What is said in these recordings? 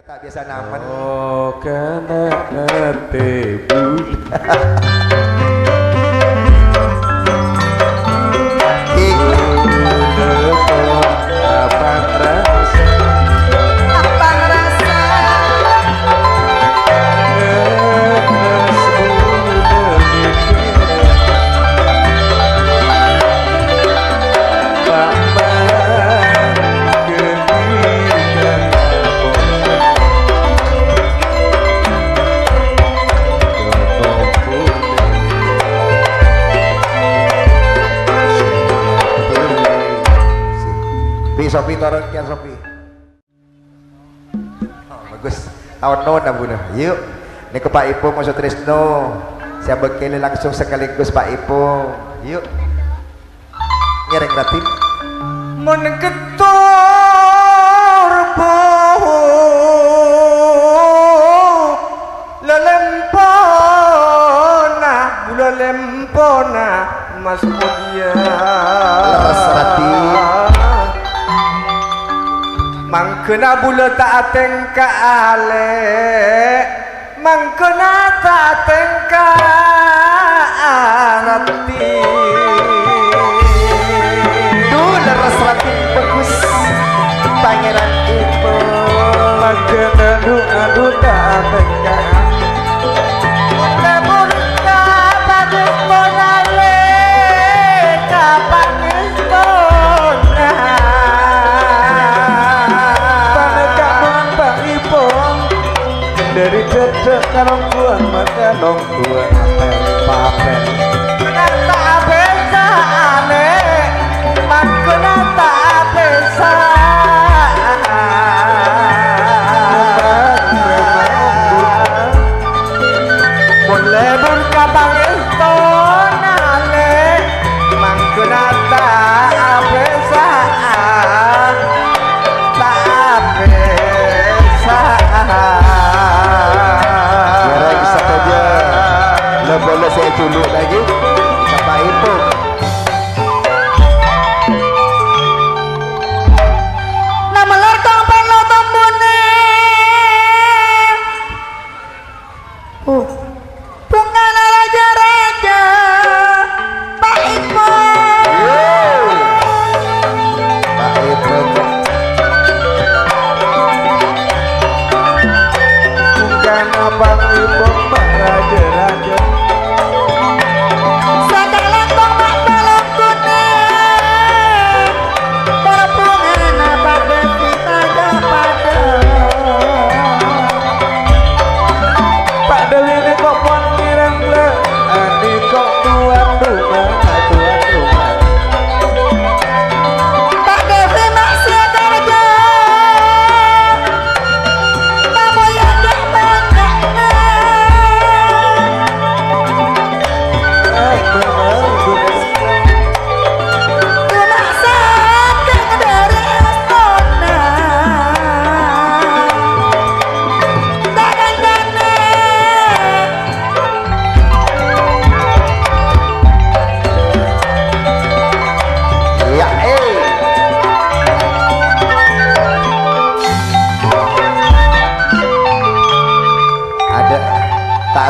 Tak biasa naman. Oh, kana ate budak. Sopi torong kian Sopi. Oh, bagus. Tahun non abuna. Yuk. Niku Pak Ipo mau Trisno. Saya bekele langsung sekaligus Pak Ipo. Yuk. Nyereng ratim. Mun ketur boho lelempona bula lempona Mas Mudia. Leres ratim. Mangkena bula tak tengka ale mangkena tak tengka rati Duh leres ratim bagus. Pangeran Ipo. mangkena adu tak tengka Murka bagus monale kapan isbona. dari cedek kalong tuan maka long tuan papel Nata besa ane makna tak besa. Boleh berkabang itu nale makna tak besa tak besa. Boleh saya culuk lagi Bapak Ibu. Nama lotong penotong bune bunga raja-raja Pak Ibu. Pak Ibu bukan abang ibu raja-raja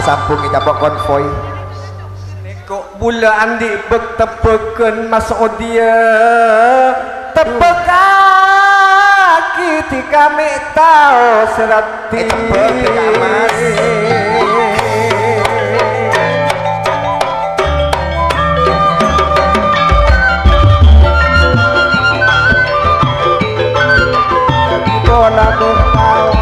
sampung kita bawa konvoy. kok bula andi bek tepeken Mas Odia tepek kaki ti kami tau serati tepek kita Mas. Bola tau